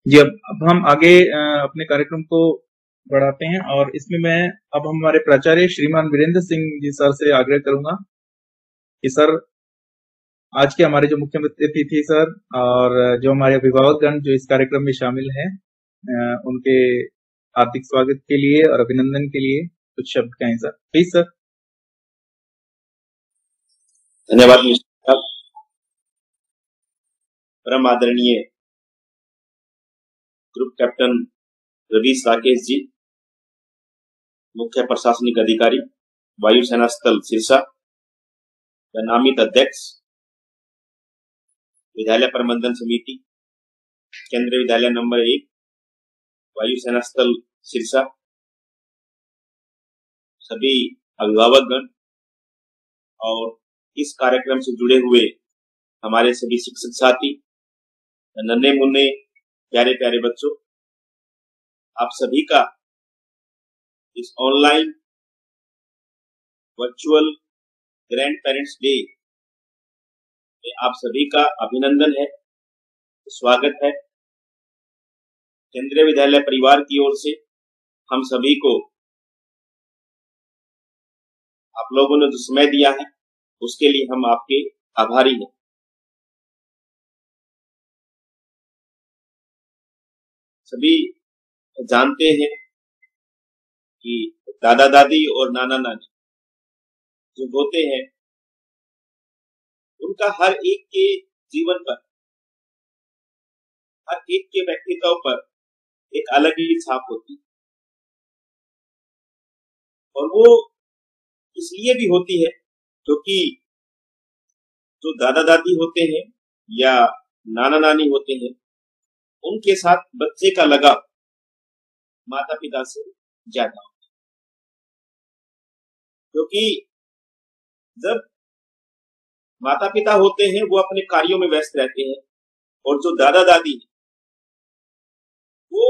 जी, अब हम आगे अपने कार्यक्रम को बढ़ाते हैं और इसमें मैं अब हमारे प्राचार्य श्रीमान वीरेंद्र सिंह जी सर से आग्रह करूंगा कि सर आज के हमारे जो मुख्य अतिथि सर और जो हमारे अभिभावकगण जो इस कार्यक्रम में शामिल हैं उनके हार्दिक स्वागत के लिए और अभिनंदन के लिए कुछ शब्द कहें सर, प्लीज सर। धन्यवाद मिस्टर, परम आदरणीय ग्रुप कैप्टन रवीश राकेश जी, मुख्य प्रशासनिक अधिकारी वायुसेना स्थल सिरसा, नामित अध्यक्ष विद्यालय प्रबंधन समिति केंद्रीय विद्यालय नंबर 1 वायुसेना स्थल सिरसा, सभी अभिभावकगण और इस कार्यक्रम से जुड़े हुए हमारे सभी शिक्षक साथी, नन्हे मुन्ने प्यारे प्यारे बच्चों, आप सभी का इस online virtual grand parents day में आप सभी का अभिनंदन है, स्वागत है। केंद्रीय विद्यालय परिवार की ओर से हम सभी को आप लोगों ने जो समय दिया है उसके लिए हम आपके आभारी हैं। सभी जानते हैं कि दादा दादी और नाना नानी जो होते हैं उनका हर एक के जीवन पर, हर एक के व्यक्तित्व पर एक अलग ही छाप होती है और वो इसलिए भी होती है क्योंकि जो दादा दादी होते हैं या नाना नानी होते हैं उनके साथ बच्चे का लगाव माता पिता से ज्यादा होता है, क्योंकि जब माता पिता होते हैं वो अपने कार्यों में व्यस्त रहते हैं और जो दादा दादी है वो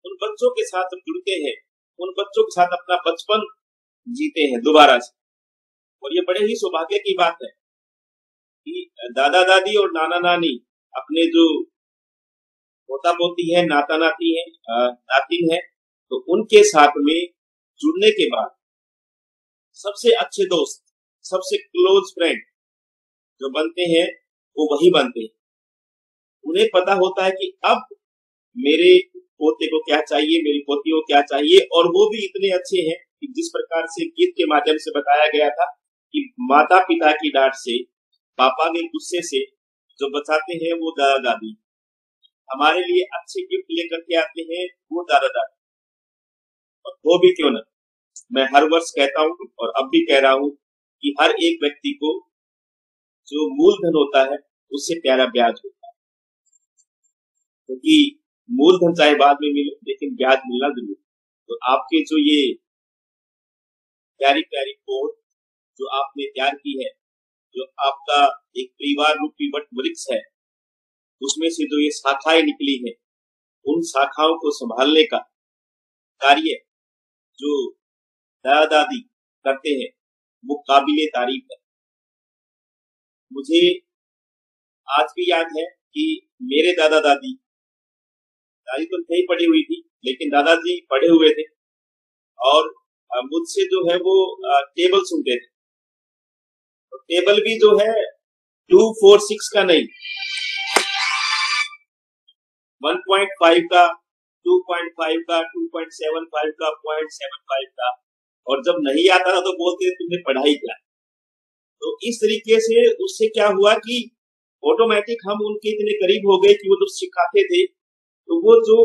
उन बच्चों के साथ जुड़ते हैं, उन बच्चों के साथ अपना बचपन जीते हैं दोबारा से। और ये बड़े ही सौभाग्य की बात है कि दादा दादी और नाना नानी अपने जो पोता पोती है, नाता नाती है, नातिन है, तो उनके साथ में जुड़ने के बाद सबसे अच्छे दोस्त, सबसे क्लोज फ्रेंड जो बनते हैं वो वही बनते हैं। उन्हें पता होता है कि अब मेरे पोते को क्या चाहिए, मेरी पोती को क्या चाहिए, और वो भी इतने अच्छे हैं कि जिस प्रकार से गीत के माध्यम से बताया गया था कि माता पिता की डांट से, पापा के गुस्से से जो बचाते हैं वो दादा दादी, हमारे लिए अच्छे गिफ्ट लेकर के आते हैं वो दादा दादी। और वो भी क्यों ना, मैं हर वर्ष कहता हूँ और अब भी कह रहा हूँ कि हर एक व्यक्ति को जो मूलधन होता है उससे प्यारा ब्याज होता है, क्योंकि मूलधन चाहे बाद में मिले लेकिन ब्याज मिलना जरूर। तो आपके जो ये प्यारी प्यारी पौध जो आपने तैयार की है, जो आपका एक परिवार रूपी वट वृक्ष है, उसमें से जो ये शाखाएं निकली है, उन शाखाओं को संभालने का कार्य जो दादा दादी करते हैं वो काबिले तारीफ है। मुझे आज भी याद है कि मेरे दादा दादी तो नहीं पढ़ी हुई थी लेकिन दादाजी पढ़े हुए थे और मुझसे जो है वो टेबल सुनते थे। तो टेबल भी जो है 2, 4, 6 का नहीं, 1.5 का, 2.5 का, 2.75 का, 0.75 का, और जब नहीं आता था तो बोलते तुमने पढ़ाई क्या। तो इस तरीके से उससे क्या हुआ कि ऑटोमेटिक हम उनके इतने करीब हो गए कि वो जब सिखाते थे तो वो जो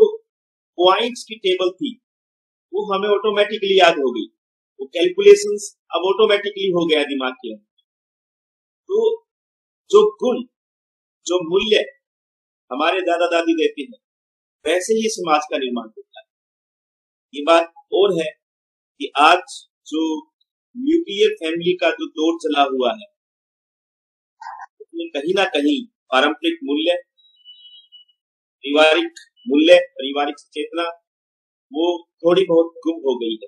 पॉइंट्स की टेबल थी वो हमें ऑटोमेटिकली याद हो गई, वो कैलकुलेशंस अब ऑटोमेटिकली हो गया दिमाग के अंदर। तो जो गुण, जो मूल्य हमारे दादा दादी देते हैं वैसे ही समाज का निर्माण होता है। ये बात और है कि आज जो न्यूक्लियर फैमिली का जो दौर चला हुआ है उसमें कहीं ना कहीं पारंपरिक मूल्य, पारिवारिक मूल्य, पारिवारिक चेतना वो थोड़ी बहुत गुम हो गई है।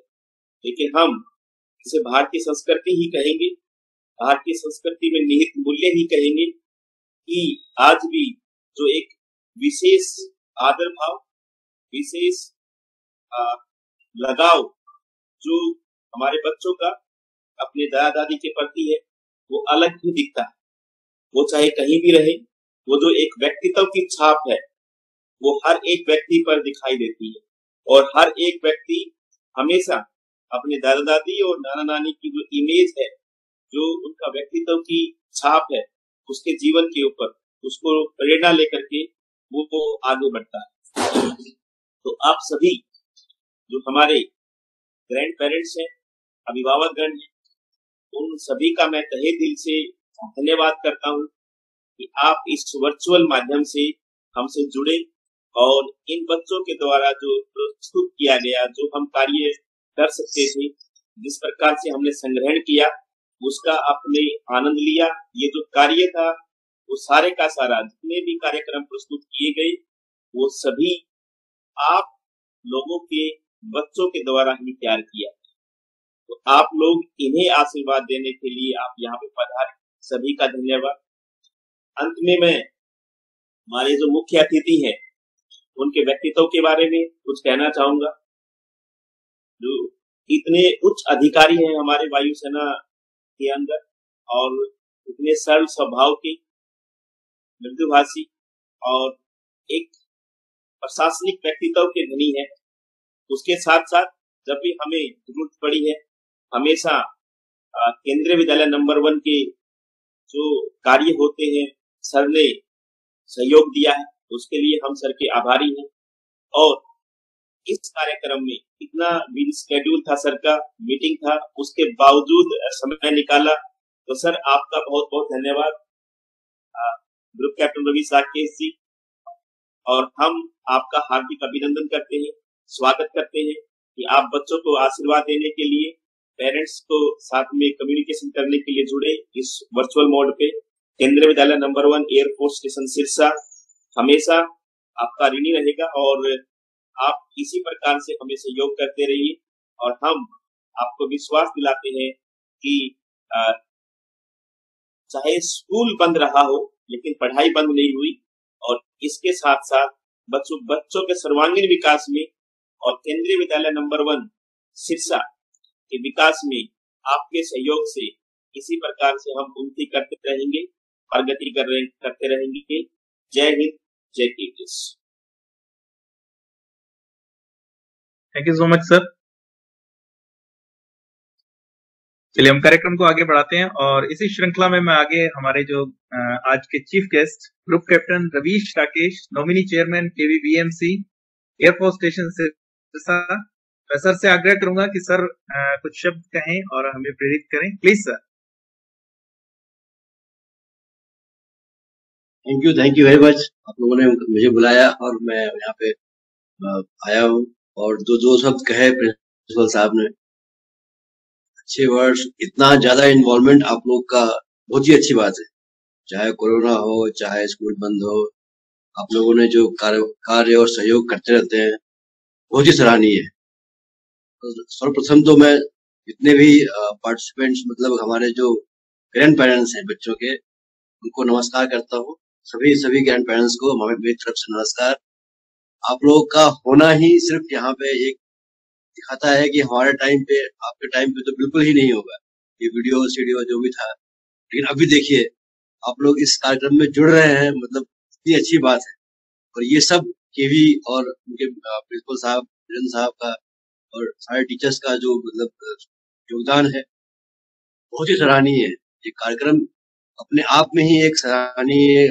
लेकिन हम इसे भारतीय संस्कृति ही कहेंगे, भारतीय संस्कृति में निहित मूल्य ही कहेंगे कि आज भी जो एक विशेष आदर भाव, विशेष लगाव जो हमारे बच्चों का अपने दादा दादी के प्रति है वो अलग ही दिखता है। वो चाहे कहीं भी रहे, वो जो एक व्यक्तित्व की छाप है वो हर एक व्यक्ति पर दिखाई देती है और हर एक व्यक्ति हमेशा अपने दादा दादी और नाना नानी की जो इमेज है, जो उनका व्यक्तित्व की छाप है उसके जीवन के ऊपर, उसको प्रेरणा लेकर के वो आगे बढ़ता है। तो आप सभी जो हमारे ग्रैंड पेरेंट्स हैं, अभिभावकगण हैं, उन सभी का मैं तहे दिल से धन्यवाद करता हूँ कि आप इस वर्चुअल माध्यम से हमसे जुड़े और इन बच्चों के द्वारा जो प्रस्तुत किया गया, जो हम कार्य कर सकते थे, जिस प्रकार से हमने संग्रहण किया उसका आपने आनंद लिया। ये जो कार्य था वो सारे का सारा जितने भी कार्यक्रम प्रस्तुत किए गए वो सभी आप लोगों के बच्चों के द्वारा ही तैयार किया। तो आप लोग इन्हें आशीर्वाद देने के लिए आप यहाँ पे पधारे, सभी का धन्यवाद। अंत में मैं हमारे जो मुख्य अतिथि हैं उनके व्यक्तित्व के बारे में कुछ कहना चाहूंगा। जो इतने उच्च अधिकारी हैं हमारे वायुसेना के अंदर और इतने सरल स्वभाव के, मृदुभाषी और एक प्रशासनिक व्यक्तित्व के धनी है, उसके साथ साथ जब भी हमें जरूरत पड़ी है हमेशा केंद्रीय विद्यालय नंबर 1 के जो कार्य होते हैं सर ने सहयोग दिया है, उसके लिए हम सर के आभारी हैं। और इस कार्यक्रम में इतना बिजी शेड्यूल था सर का, मीटिंग था, उसके बावजूद समय निकाला, तो सर आपका बहुत बहुत धन्यवाद। ग्रुप कैप्टन रवि साकेश जी, और हम आपका हार्दिक अभिनंदन करते हैं, स्वागत करते हैं कि आप बच्चों को आशीर्वाद देने के लिए, पेरेंट्स को साथ में कम्युनिकेशन करने के लिए जुड़े इस वर्चुअल मोड पे। केंद्रीय विद्यालय नंबर 1 एयरफोर्स स्टेशन सिरसा हमेशा आपका ऋणी रहेगा और आप इसी प्रकार से हमें सहयोग करते रहिए। और हम आपको विश्वास दिलाते हैं कि चाहे स्कूल बंद रहा हो लेकिन पढ़ाई बंद नहीं हुई, और इसके साथ साथ बच्चों के सर्वांगीण विकास में और केंद्रीय विद्यालय नंबर 1 सिरसा के विकास में आपके सहयोग से इसी प्रकार से हम उन्नति करते रहेंगे, प्रगति करते रहेंगे। जय हिंद, जय KTS. Thank you so much sir. चलिए हम कार्यक्रम को आगे बढ़ाते हैं और इसी श्रृंखला में मैं आगे हमारे जो आज के chief guest group captain Ravish Rakesh, nominee chairman KVBMC air force station Sirsa, मैं सर से आग्रह करूंगा कि सर कुछ शब्द कहें और हमें प्रेरित करें, please sir. Thank you very much. आप लोगों ने मुझे बुलाया और मैं यहाँ पे आया हूँ, और जो शब्द कहे प्रिंसिपल साहब ने, अच्छे वर्ड्स, इतना ज्यादा इन्वॉल्वमेंट आप लोग का बहुत ही अच्छी बात है। चाहे कोरोना हो, चाहे स्कूल बंद हो, आप लोगों ने जो कार्य और सहयोग करते रहते हैं बहुत ही सराहनीय है। सर्वप्रथम तो मैं जितने भी पार्टिसिपेंट्स, मतलब हमारे जो ग्रैंड पेरेंट्स हैं बच्चों के, उनको नमस्कार करता हूँ। सभी ग्रैंड पेरेंट्स को मेरी तरफ से नमस्कार। आप लोगों का होना ही सिर्फ यहाँ पे एक दिखाता है कि हमारे टाइम पे, आपके टाइम पे तो बिल्कुल ही नहीं होगा ये वीडियो जो भी था, लेकिन अभी देखिए आप लोग इस कार्यक्रम में जुड़ रहे हैं, मतलब इतनी अच्छी बात है। और ये सब केवी और उनके प्रिंसिपल साहब, वीरेंद्र साहब का और सारे टीचर्स का जो मतलब योगदान है बहुत ही सराहनीय है। ये कार्यक्रम अपने आप में ही एक सराहनीय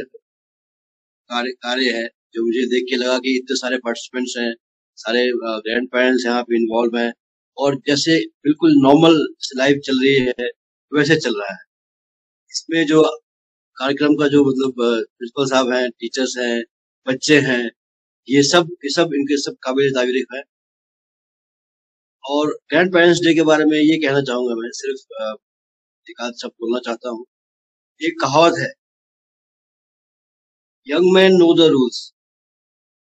कार्य है, जो मुझे देख के लगा कि इतने सारे पार्टिसिपेंट्स हैं, सारे ग्रैंड पेरेंट्स यहाँ पे इन्वॉल्व हैं, और जैसे बिल्कुल नॉर्मल लाइफ चल रही है वैसे चल रहा है। इसमें जो कार्यक्रम का जो मतलब प्रिंसिपल साहब हैं, टीचर्स हैं, बच्चे हैं, ये सब इनके सब काबिल तारीफ है। और ग्रैंड पेरेंट्स डे के बारे में ये कहना चाहूंगा, मैं सिर्फ एक आध शब्द बोलना चाहता हूँ। एक कहावत है, young man know the rules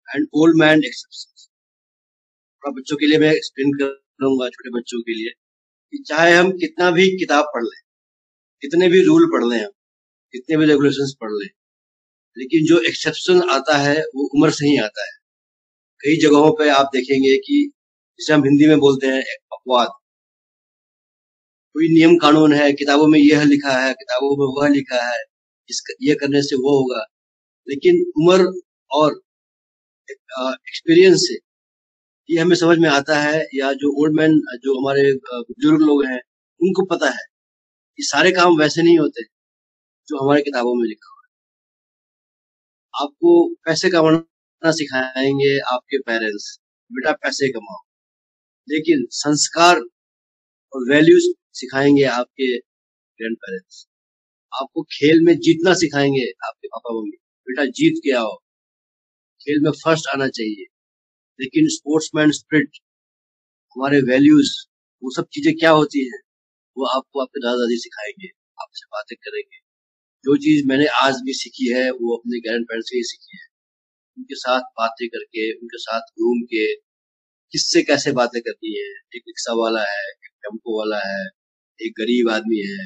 and old man exceptions. बच्चों के लिए मैं एक्सप्लेन करूंगा, छोटे बच्चों के लिए, कि चाहे हम कितना भी किताब पढ़ लें, कितने भी रूल पढ़ लें, हम कितने भी रेगुलेशंस पढ़ लें, लेकिन जो एक्सेप्शन आता है वो उम्र से ही आता है। कई जगहों पे आप देखेंगे कि जिसे हम हिंदी में बोलते हैं एक अपवाद, कोई नियम कानून है, किताबों में यह लिखा है, किताबों में वह लिखा है, ये करने से वो होगा, लेकिन उम्र और एक्सपीरियंस से ये हमें समझ में आता है, या जो ओल्ड मैन, जो हमारे बुजुर्ग लोग हैं, उनको पता है कि सारे काम वैसे नहीं होते जो हमारे किताबों में लिखा हुआ है। आपको पैसे कमाना सिखाएंगे आपके पेरेंट्स, बेटा पैसे कमाओ, लेकिन संस्कार और वैल्यूज सिखाएंगे आपके ग्रैंड पेरेंट्स। आपको खेल में जीतना सिखाएंगे आपके पापा मम्मी, बेटा जीत के आओ, खेल में फर्स्ट आना चाहिए। लेकिन स्पोर्ट्समैन स्पिरिट, हमारे वैल्यूज, वो सब चीजें क्या होती हैं, वो आपको आपके दादा दादी सिखाएंगे, आपसे बातें करेंगे। जो चीज मैंने आज भी सीखी है वो अपने ग्रैंड पेरेंट्स से ही सीखी है, उनके साथ बातें करके, उनके साथ घूम के, किससे कैसे बातें करनी है। एक रिक्शा वाला है, एक टेम्पो वाला है, एक गरीब आदमी है,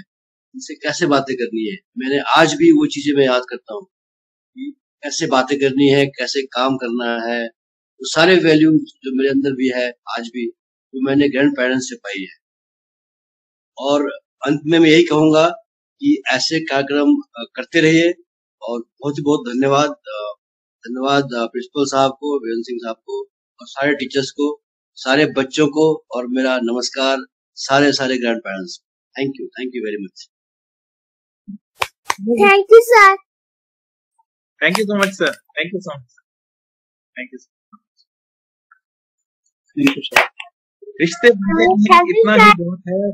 उनसे कैसे बातें करनी है। मैंने आज भी वो चीजें मैं याद करता हूँ कि कैसे बातें करनी है, कैसे काम करना है। वो सारे वैल्यू जो मेरे अंदर भी है आज भी, वो मैंने ग्रैंड पेरेंट्स से पाई है। और अंत में मैं यही कहूंगा कि ऐसे कार्यक्रम करते रहिए, और बहुत ही बहुत धन्यवाद प्रिंसिपल साहब को, वीरेंद्र सिंह साहब को, और सारे टीचर्स को, सारे बच्चों को, और मेरा नमस्कार सारे grand parents. Thank you very much. Thank you sir. Thank you so much sir, thank you so much, thank you sir. रिश्ते इतना ही बहुत है,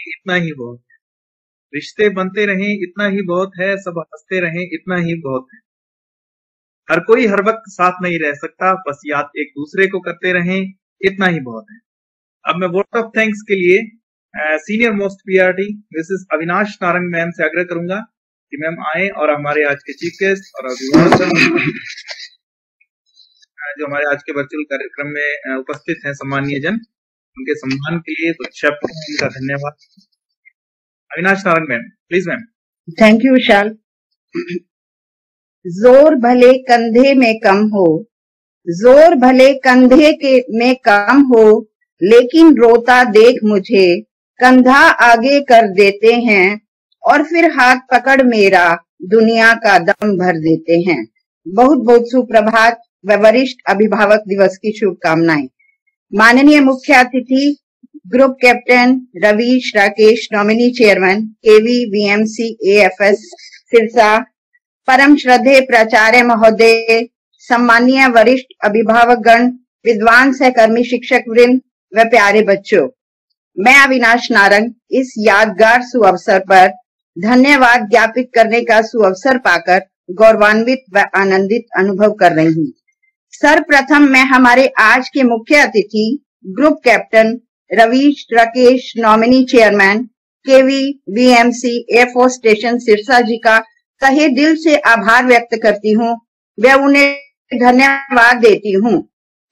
इतना ही बहुत है। रिश्ते बनते रहें इतना ही बहुत है, सब हंसते रहें इतना ही बहुत है। हर कोई हर वक्त साथ नहीं रह सकता, बस याद एक दूसरे को करते रहें इतना ही बहुत है। अब मैं वोट ऑफ थैंक्स के लिए senior most PRT Mrs Avinash Narang ma'am से आग्रह करूंगा कि मैम आए और हमारे आज के चीफ गेस्ट और अभिभावक जो हमारे आज के वर्चुअल कार्यक्रम में उपस्थित हैं, सम्मानीय जन, उनके सम्मान के लिए कुछ शब्द का धन्यवाद। Avinash Narang ma'am, please ma'am. Thank you Vishal. जोर भले कंधे में कम हो, जोर भले कंधे के में कम हो, लेकिन रोता देख मुझे कंधा आगे कर देते हैं, और फिर हाथ पकड़ मेरा दुनिया का दम भर देते हैं। बहुत बहुत सुप्रभात व वरिष्ठ अभिभावक दिवस की शुभकामनाएं। माननीय मुख्य अतिथि group captain Ravish Rakesh, nominee chairman KV BMC AFS Sirsa, परम श्रद्धेय प्राचार्य महोदय, सम्मानीय वरिष्ठ अभिभावकगण, विद्वान सहकर्मी शिक्षक वृंद व प्यारे बच्चों, मैं अविनाश नारंग इस यादगार सुअवसर पर धन्यवाद ज्ञापित करने का सुअवसर पाकर गौरवान्वित व आनंदित अनुभव कर रही हूँ। सर्वप्रथम मैं हमारे आज के मुख्य अतिथि group captain Ravish Rakesh, nominee chairman KV BMC air force station Sirsa ji का तहे दिल से आभार व्यक्त करती हूँ व उन्हें धन्यवाद देती हूँ।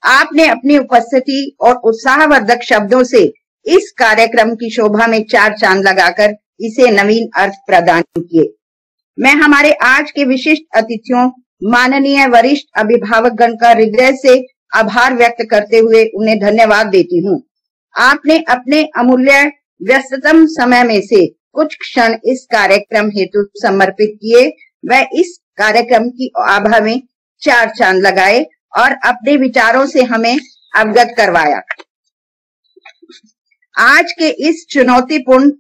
आपने अपनी उपस्थिति और उत्साहवर्धक शब्दों से इस कार्यक्रम की शोभा में चार चांद लगाकर इसे नवीन अर्थ प्रदान किए। मैं हमारे आज के विशिष्ट अतिथियों माननीय वरिष्ठ अभिभावकगण का हृदय से आभार व्यक्त करते हुए उन्हें धन्यवाद देती हूँ। आपने अपने अमूल्य व्यस्ततम समय में से कुछ क्षण इस कार्यक्रम हेतु समर्पित किए व इस कार्यक्रम की आभा में चार चांद लगाए और अपने विचारों से हमें अवगत करवाया। आज के इस चुनौतीपूर्ण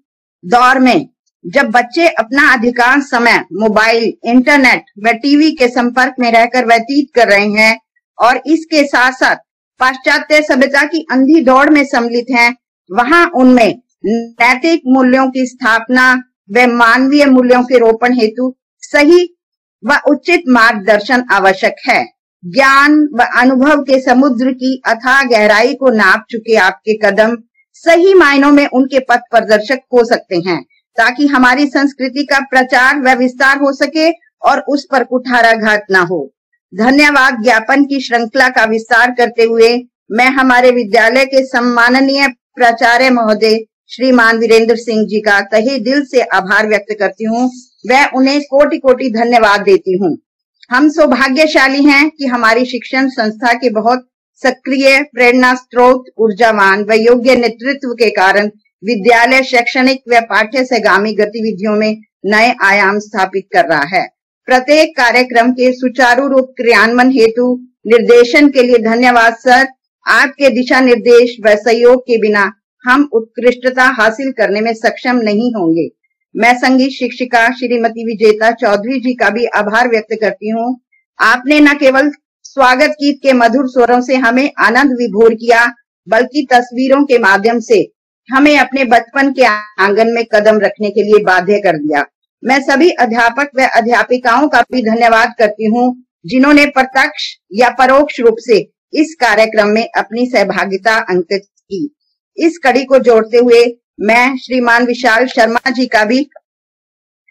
दौर में जब बच्चे अपना अधिकांश समय मोबाइल, इंटरनेट व टीवी के संपर्क में रहकर व्यतीत कर रहे हैं और इसके साथ साथ पाश्चात्य सभ्यता की अंधी दौड़ में सम्मिलित हैं, वहां उनमें नैतिक मूल्यों की स्थापना व मानवीय मूल्यों के रोपण हेतु सही व उचित मार्गदर्शन आवश्यक है। ज्ञान व अनुभव के समुद्र की अथाह गहराई को नाप चुके आपके कदम सही मायनों में उनके पथ प्रदर्शक हो सकते हैं, ताकि हमारी संस्कृति का प्रचार व विस्तार हो सके और उस पर कुठाराघात न हो। धन्यवाद ज्ञापन की श्रृंखला का विस्तार करते हुए मैं हमारे विद्यालय के सम्माननीय प्राचार्य महोदय श्रीमान वीरेंद्र सिंह जी का तहे दिल से आभार व्यक्त करती हूँ व उन्हें कोटि कोटि धन्यवाद देती हूँ। हम सौभाग्यशाली हैं कि हमारी शिक्षण संस्था के बहुत सक्रिय, प्रेरणा स्रोत, ऊर्जावान व योग्य नेतृत्व के कारण विद्यालय शैक्षणिक व पाठ्यगामी गतिविधियों में नए आयाम स्थापित कर रहा है। प्रत्येक कार्यक्रम के सुचारू रूप क्रियान्वयन हेतु निर्देशन के लिए धन्यवाद सर। आपके दिशा निर्देश व सहयोग के बिना हम उत्कृष्टता हासिल करने में सक्षम नहीं होंगे। मैं संगीत शिक्षिका श्रीमती विजेता चौधरी जी का भी आभार व्यक्त करती हूँ। आपने न केवल स्वागत गीत के मधुर स्वरों से हमें आनंद विभोर किया, बल्कि तस्वीरों के माध्यम से हमें अपने बचपन के आंगन में कदम रखने के लिए बाध्य कर दिया। मैं सभी अध्यापक व अध्यापिकाओं का भी धन्यवाद करती हूँ, जिन्होंने प्रत्यक्ष या परोक्ष रूप से इस कार्यक्रम में अपनी सहभागिता अंकित की। इस कड़ी को जोड़ते हुए मैं श्रीमान विशाल शर्मा जी का भी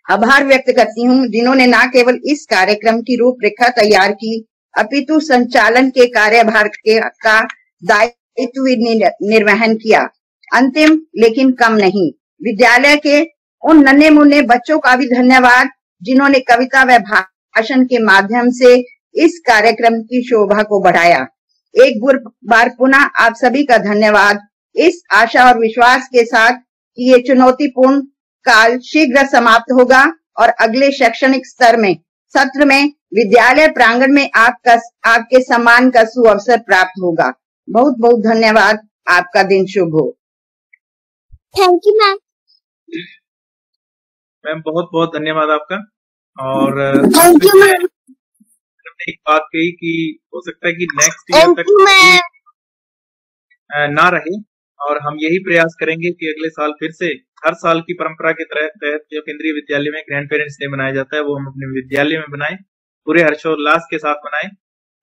आभार व्यक्त करती हूँ, जिन्होंने न केवल इस कार्यक्रम की रूपरेखा तैयार की, अपितु संचालन के कार्यभार का दायित्व निर्वहन किया। अंतिम लेकिन कम नहीं, विद्यालय के उन नन्हे मुन्ने बच्चों का भी धन्यवाद, जिन्होंने कविता व भाषण के माध्यम से इस कार्यक्रम की शोभा को बढ़ाया। एक बार पुनः आप सभी का धन्यवाद, इस आशा और विश्वास के साथ कि ये चुनौतीपूर्ण काल शीघ्र समाप्त होगा और अगले शैक्षणिक सत्र में विद्यालय प्रांगण में आपके सम्मान का सुअवसर प्राप्त होगा। बहुत बहुत धन्यवाद। आपका दिन शुभ हो। Thank you ma'am. मैम बहुत बहुत धन्यवाद आपका। और थैंक यू मैम। एक बात कही कि हो सकता है कि नेक्स्ट ईयर तक ना रहे, और हम यही प्रयास करेंगे कि अगले साल फिर से हर साल की परंपरा के तहत जो केंद्रीय विद्यालय में ग्रैंड पेरेंट्स डे मनाया जाता है वो हम अपने विद्यालय में बनाएं, पूरे हर्षोल्लास के साथ मनाएं।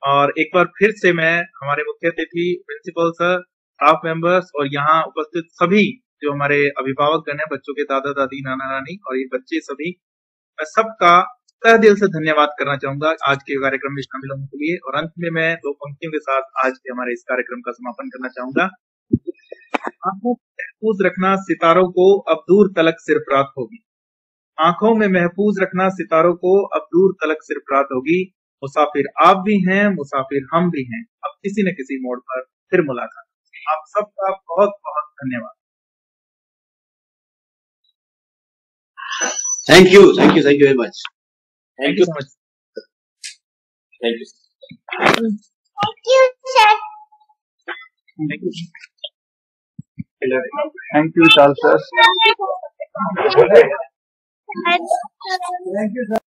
और एक बार फिर से मैं हमारे मुख्य अतिथि प्रिंसिपल सर, स्टाफ मेंबर्स और यहाँ उपस्थित सभी जो हमारे अभिभावक गण हैं, बच्चों के दादा दादी, नाना नानी और ये बच्चे सभी, मैं सबका तहे दिल से धन्यवाद करना चाहूंगा आज के कार्यक्रम में शामिल होने के लिए। और अंत में मैं दो पंक्तियों के साथ आज के हमारे इस कार्यक्रम का समापन करना चाहूंगा। आंखों में महफूज रखना सितारों को अब दूर तलक सिरफरात होगी। आंखों में महफूज रखना सितारों को अब दूर तलक सिरफरात होगी। मुसाफिर आप भी हैं, मुसाफिर हम भी हैं, अब किसी न किसी मोड़ पर फिर मुलाकात। आप सबका बहुत बहुत धन्यवाद। Thank you very much. Thank you so much. Thank you. Thank you sir. Thank you Vishal sir. Thank you sir.